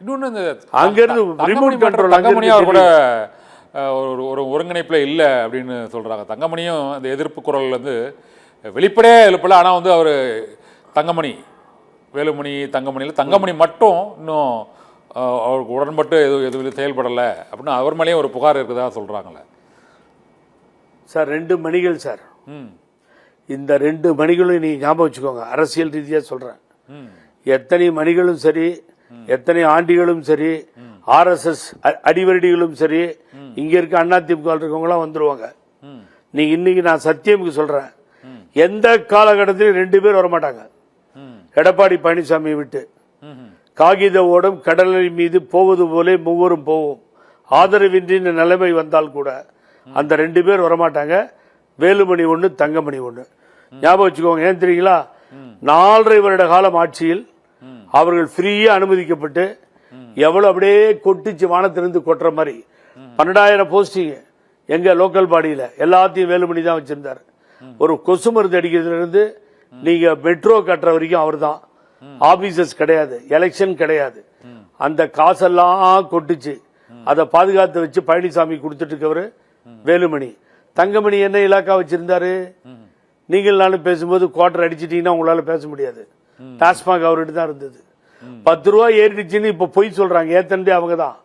இன்னொன்று இந்த அங்கேருந்து ரிமோட் கண்ட்ரோல் தங்கமணி அவர் கூட ஒரு ஒருங்கிணைப்பில் இல்லை அப்படின்னு சொல்கிறாங்க. தங்கமணியும் அந்த எதிர்ப்பு குரல்லேருந்து வெளிப்படையாக எழுப்பல. ஆனால் வந்து அவர் தங்கமணி வேலுமணி தங்கமணி மட்டும் இன்னும் அவருக்கு உடன்பட்டு எதுவும் செயல்படலை அப்படின்னு அவர் மேலேயும் ஒரு புகார் இருக்குதா சொல்கிறாங்களே சார். 2 மணிகள் சார். இந்த 2 மணிகளும் நீ ஞாபகம் வச்சுக்கோங்க. அரசியல் ரீதியாக சொல்கிறேன். எத்தனை மணிகளும் சரி, எத்தனை ஆண்டிகளும் சரி, RSS அடிவரடிகளும் சரி, இங்க இருக்க அதிமுக இருக்கவங்களாம் வந்துருவாங்க. நீங்க இன்னைக்கு நான் சத்தியமுக்கு சொல்றேன், எந்த காலகட்டத்திலும் 2 பேர் வரமாட்டாங்க. எடப்பாடி பழனிசாமி விட்டு காகித ஓடும் கடலை மீது போவது போலே மூவரும் போவோம். ஆதரவின்றி நிலைமை வந்தால் கூட அந்த 2 பேர் வரமாட்டாங்க. வேலுமணி ஒன்று, தங்கமணி ஒன்று. ஞாபகம் வச்சுக்கோங்க. ஏன் தெரியுங்களா? 4.5 வருட காலம் ஆட்சியில் அவர்கள் ஃப்ரீயா அனுமதிக்கப்பட்டு எவ்வளவு அப்படியே கொட்டிச்சு வானத்திலிருந்து கொட்டுற மாதிரி 12,000 போஸ்டிங் எங்க லோக்கல் பாடியில எல்லாத்தையும் வேலுமணி தான் வச்சிருந்தார். ஒரு கொசு மருந்து அடிக்கிறதுல இருந்து நீங்க மெட்ரோ கட்டுற வரைக்கும் அவர் தான். ஆபீசர்ஸ் கிடையாது, எலெக்ஷன் கிடையாது. அந்த காசெல்லாம் கொட்டுச்சு. அதை பாதுகாத்து வச்சு பழனிசாமி கொடுத்துட்டு இருக்கவரு வேலுமணி. தங்கமணி என்ன இலாக்கா வச்சிருந்தாரு? நீங்கள் நானும் பேசும்போது குவார்டர் அடிச்சிட்டீங்கன்னா உங்களால பேச முடியாது. டாஸ்மாக் அவர்கிட்ட தான் இருந்தது. 10 ரூபா ஏறிடுச்சுன்னு இப்ப பொய் சொல்றாங்க. ஏத்தண்டே அவங்க தான்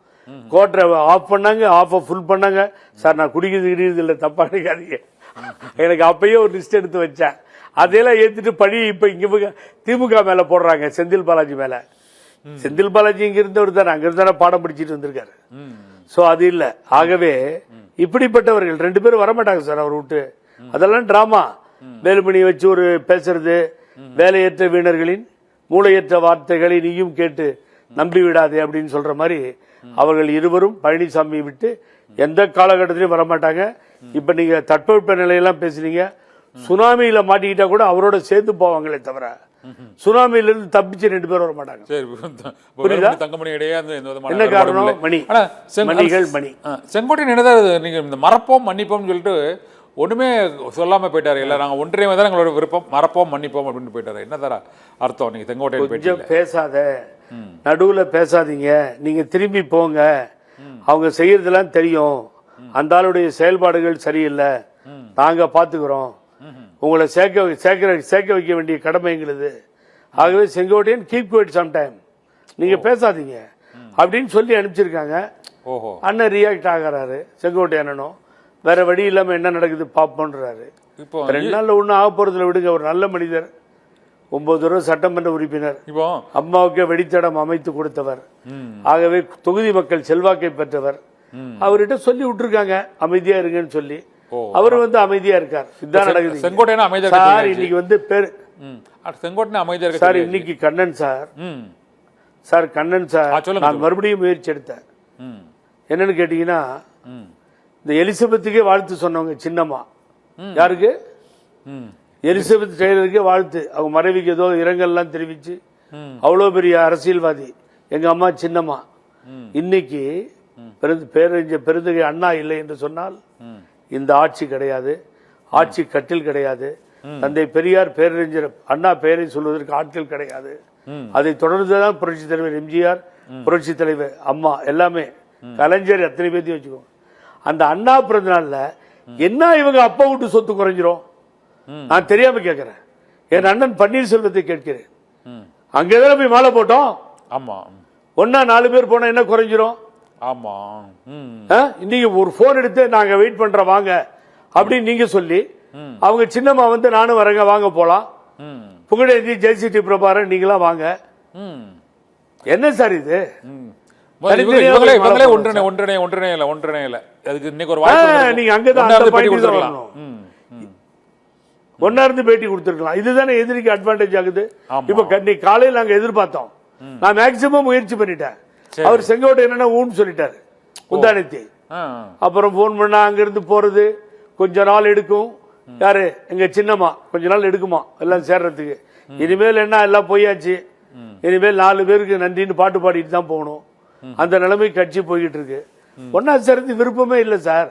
குவார்டரை ஆஃப் பண்ணாங்க, ஆஃப் ஃபுல் பண்ணாங்க. சார் நான் குடிக்கிறது இல்லை, தப்பா நினைக்காதீங்க. எனக்கு அப்பயே ஒரு லிஸ்ட் எடுத்து வச்சேன். அதையெல்லாம் ஏத்துட்டு பழி இப்ப இங்க திமுக மேல போடுறாங்க, செந்தில் பாலாஜி மேல. செந்தில் பாலாஜி இங்க இருந்தவர் தானே, அங்க இருந்தானே பாடம் படிச்சுட்டு வந்திருக்காரு. சோ அது இல்ல. ஆகவே இப்படிப்பட்டவர்கள் 2 பேரும் வரமாட்டாங்க சார் அவர் விட்டு. அதெல்லாம் டிராமா. வேலுமணியை வச்சு ஒரு பேசுறது, வேலையற்ற வீணர்களின் மூளையற்ற வார்த்தைகளை நீயும் கேட்டு நம்பி விடாதே அப்படின்னு சொல்ற மாதிரி அவர்கள் இருவரும் பழனிசாமி விட்டு எந்த காலகட்டத்திலையும் வரமாட்டாங்க. இப்ப நீங்க தட்பவெப்ப நிலையெல்லாம் பேசுறீங்க. சுனாமியில மாட்டிக்கிட்டா கூட அவரோட சேர்ந்து போவாங்களே தவிர சுனாமியில இருந்து தப்பிச்சு 2 பேரும் வர மாட்டாங்க. என்ன காரணம்? மணிகள் மணி செங்கோட்டையன் என்னதான் நீங்க இந்த மறப்போம் மன்னிப்போம் சொல்லிட்டு ஒண்ணுமே சொல்லாம போயிட்டாரு. இல்ல நாங்க ஒன்றைய தான் எங்களோட விருப்பம், மறப்போம் மன்னிப்போம் அப்படின்னு போயிட்டாரு. என்ன தர அர்த்தம்? நீங்க செங்கோட்டையன் கொஞ்சம் பேசாத, நடுவுல பேசாதீங்க, நீங்க திரும்பி போங்க. அவங்க செய்யறதெல்லாம் தெரியும். அந்த ஆளுடைய செயல்பாடுகள் சரியில்லை, நாங்க பாத்துக்கிறோம். உங்களை சேர்க்க வைக்க வேண்டிய கடமை எங்களுது. ஆகவே Sengottaiyan keep quiet some time, நீங்க பேசாதீங்க அப்படின்னு சொல்லி அனுப்பிச்சிருக்காங்க. அண்ணன் ரியாக்ட் ஆகிறாரு செங்கோட்டையனும். வேற வழி இல்லாம என்ன நடக்குது பாப்போன்றாரு. 2 நாள்ல ஒண்ணு ஆக போறதுல விடுங்க. ஒரு நல்ல மனிதர், 9 தடவை சட்டமன்ற உறுப்பினர், அம்மாவுக்கு வெடித்தடம் அமைத்து கொடுத்தவர். ஆகவே தொகுதி மக்கள் செல்வாக்கை பெற்றவர். அவர்கிட்ட சொல்லி விட்டுருக்காங்க அமைதியா இருங்கன்னு சொல்லி. அவர் அமைதியா இருக்கார். இதுதான் நடக்குது. செங்கோட்டையன் அமைதியா சார் இன்னைக்கு பேரு செங்கோட்டையன் அமைதியா இருக்கார் சார். இன்னைக்கு Kannan sir, sir Kannan sir, நான் மறுபடியும் முயற்சி எடுத்தேன். என்னன்னு கேட்டீங்கன்னா, இந்த எலிசபெத்துக்கே வாழ்த்து சொன்னவங்க சின்னம்மா. யாருக்கு? எலிசபெத் டெய்லருக்கே வாழ்த்து. அவங்க மறைவுக்கு ஏதோ இரங்கல்லாம் தெரிவிச்சு அவ்வளவு பெரிய அரசியல்வாதி எங்க அம்மா சின்னம்மா. இன்னைக்கு பேரறிஞர் பெருந்தகை அண்ணா இல்லை என்று சொன்னால் இந்த ஆட்சி கிடையாது, ஆட்சி கட்டில் கிடையாது. தந்தை பெரியார் பேரறிஞர் அண்ணா பெயரை சொல்வதற்கு ஆட்கள் கிடையாது. அதை தொடர்ந்துதான் புரட்சி தலைவர் எம்ஜிஆர், புரட்சி தலைவர் அம்மா, எல்லாமே கலைஞர், எத்தனை பேர்த்தையும் வச்சுக்கோங்க. அந்த அண்ணா பிறந்த நாள்ல என்ன இவங்க அப்பா விட்டு சொத்து குறைஞ்சிரும்? நான் தெரியாம கேட்கிறேன். என் அண்ணன் பன்னீர்செல்வத்தை கேட்கிறேன். அங்கேதான் போய் மாலை போட்டோம். ஆமா, ஒன்னா 4 பேர் போனா என்ன குறைஞ்சிரும்? ஆமா. இன்னைக்கு ஒரு போன் எடுத்து நாங்க வெயிட் பண்றோம் வாங்க அப்படின்னு நீங்க சொல்லி, அவங்க சின்னம்மா நானும் வரேங்க வாங்க போலாம், புகழேந்தி ஜெயசிடி பிரபாரன் நீங்களா வாங்க. என்ன சார் இது? ஒன்னா இருந்து பேட்டி கொடுத்திருக்கலாம். இதுதானே எதிரிக்கு அட்வான்டேஜ் ஆகுது. இப்ப காலையில் நாங்க எதிர்பார்த்தோம். நான் மேக்சிமம் முயற்சி பண்ணிட்டேன். அவர் செங்கோட்டை என்னன்னா ஊன்னு சொல்லிட்டாரு முந்தானத்தி. அப்புறம் போன் பண்ணா அங்க இருந்து போறது கொஞ்ச நாள் எடுக்கும். யாரு? எங்க சின்னம்மா. கொஞ்ச நாள் எடுக்குமா எல்லாம் சேர்றதுக்கு. இனிமேல் என்ன, எல்லாம் போயாச்சு. இனிமேல் 4 பேருக்கு நன்றின்னு பாட்டு பாடிட்டு தான் போகணும். அந்த நிலைமை கட்சி போய்கிட்டு இருக்கு. ஒன்னா சேர்ந்து விருப்பமே இல்ல சார்.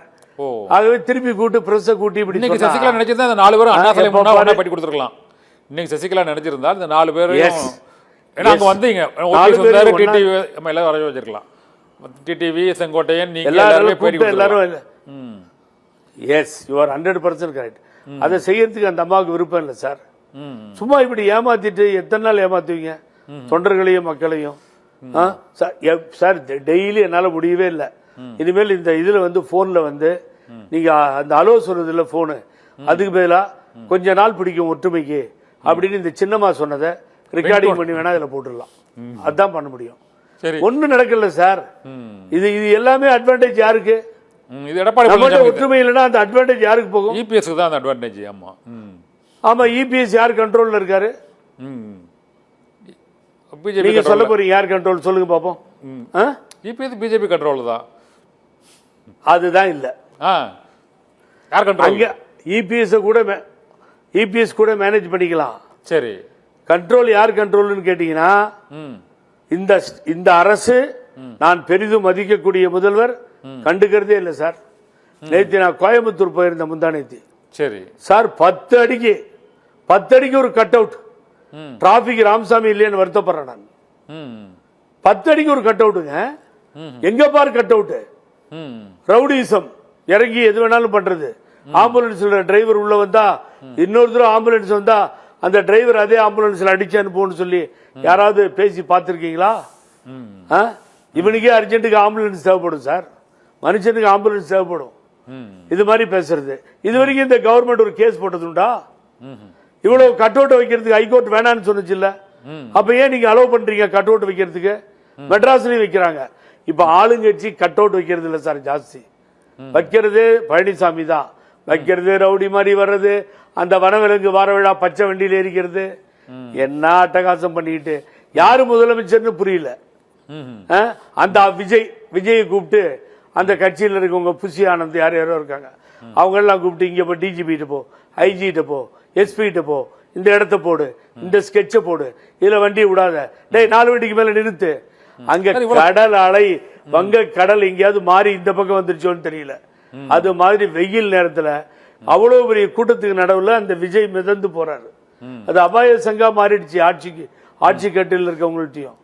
ஆகவே திருப்பி கூட்டு பிரஸ் கூட்டி இப்படி சசிகலா நினைச்சிருந்தா அந்த 4 பேரும் அண்ணா சிலை முன்னாடி பேட்டி கொடுத்துருக்கலாம். இன்னைக்கு சசிகலா நினைச்சிருந்தா இந்த 4 பேரும் ஏன்னா அங்க வந்தீங்க ஓபிஎஸ் வந்தாரு, டிடிவி நம்ம எல்லாம் வர வச்சிருக்கலாம். டிடிவி, செங்கோட்டையன், நீங்க எல்லாரும் பேட்டி எல்லாரும் எஸ் யூ ஆர் 100% கரெக்ட். அதை செய்யறதுக்கு அந்த அம்மாவுக்கு விருப்பம் இல்லை சார். சும்மா இப்படி ஏமாத்திட்டு எத்தனை நாள் ஏமாத்துவீங்க தொண்டர்களையும் மக்களையும்? சார் டெய்லி என்னால முடியவே இல்லை. இனிமேல் இந்த இதுல வந்து போன்ல வந்து நீங்க அந்த அலோ சொல்றது இல்ல போனு, அதுக்கு பதிலா கொஞ்ச நாள் பிடிக்கும் ஒற்றுமைக்கு அப்படின்னு இந்த சின்னமா சொன்னதை ரெக்கார்டிங் பண்ணி வேணா இதுல போட்டுடலாம். அதான் பண்ண முடியும். ஒன்னும் நடக்கல சார். இது இது எல்லாமே அட்வான்டேஜ் யாருக்கு? இது எடப்பாடி ஒற்றுமை இல்லைன்னா அந்த அட்வான்டேஜ் யாருக்கு போகும்? இபிஎஸ் தான் அந்த அட்வான்டேஜ். ஆமா ஆமா, இபிஎஸ் யார் கண்ட்ரோல்ல இருக்காரு? நீங்க சொல்ல போறீங்க யார் கண்ட்ரோல் சொல்லுங்க பாப்போம். இபிஎஸ் பிஜேபி கண்ட்ரோல் தான். அதுதான் இல்ல. யார் கண்ட்ரோல்? அங்க இபிஎஸ் கூட மேனேஜ் பண்ணிக்கலாம். சரி, கண்ட்ரோல் யார் கண்ட்ரோல்னு கேட்டீங்கன்னா இந்த இந்த அரசு நான் பெரிதும் மதிக்கக்கூடிய முதல்வர் கண்டுக்கிறதே இல்லை சார். நேற்று நான் கோயம்புத்தூர் போயிருந்த முந்தானேத்தி. சரி சார் 10 அடிக்கு ஒரு கட் அவுட். டிராபிக் ராமசாமி இல்லைன்னு வருத்தப்படுறேன் நான். 10 அடிக்கு ஒரு கட் அவுட்டுங்க. எங்க பாரு கட் அவுட். ரவுடிசம் இறங்கி எது வேணாலும் பண்றது. ஆம்புலன்ஸ்ல டிரைவர் உள்ள வந்தா இன்னொரு தடவை ஆம்புலன்ஸ் வந்தா அந்த டிரைவர் அதே ஆம்புலன்ஸ்ல அடிச்சு அனுப்புன்னு சொல்லி யாராவது பேசி பார்த்திருக்கீங்களா? இவனுக்கே அர்ஜென்ட்டுக்கு ஆம்புலன்ஸ் தேவைப்படும் சார். மனுஷனுக்கு ஆம்புலன்ஸ் தேவைப்படும். இது மாதிரி பேசுறது. இது வரைக்கும் இந்த கவர்மெண்ட் ஒரு கேஸ் போட்டதுண்டா? இவ்வளவு கட் அவுட் வைக்கிறதுக்கு ஹைகோர்ட் வேணான்னு சொன்னுச்சு இல்ல? அப்ப ஏன் நீங்க அலோவ் பண்றீங்க கட் அவுட் வைக்கிறதுக்கு? மெட்ராஸ்லயும் வைக்கிறாங்க. இப்ப ஆளுங்கட்சி கட் அவுட் வைக்கிறது இல்ல சார், ஜாஸ்தி வைக்கிறது பழனிசாமி தான் வைக்கிறது. ரவுடி மாதிரி வர்றது, அந்த வனவிலங்கு வார விழா பச்சை வண்டியில ஏறிக்கிறது, என்ன அட்டகாசம் பண்ணிட்டு யாரு முதலமைச்சர்னு புரியல. அந்த விஜயை கூப்பிட்டு அந்த கட்சியில் இருக்கவங்க புஷி ஆனந்த் யார் யாரோ இருக்காங்க அவங்க எல்லாம் கூப்பிட்டு இங்க போ, டிஜிபி போ, ஐஜி போ, எஸ்பி போ, இந்த இடத்த போடு, இந்த ஸ்கெட்ச போடு, இதுல வண்டி விடாத, டேய் 4 வண்டிக்கு மேல நிறுத்து. அங்க கடல் அலை வங்க கடல் எங்கேயாவது மாறி இந்த பக்கம் வந்துருச்சோன்னு தெரியல. அது மாதிரி வெயில் நேரத்துல அவ்வளவு பெரிய கூட்டத்துக்கு நடுவுல அந்த விஜய் மிதந்து போறாரு. அது அபாய சங்கா மாறிடுச்சு ஆட்சி கட்டில் இருக்கவங்கள்ட்டையும்.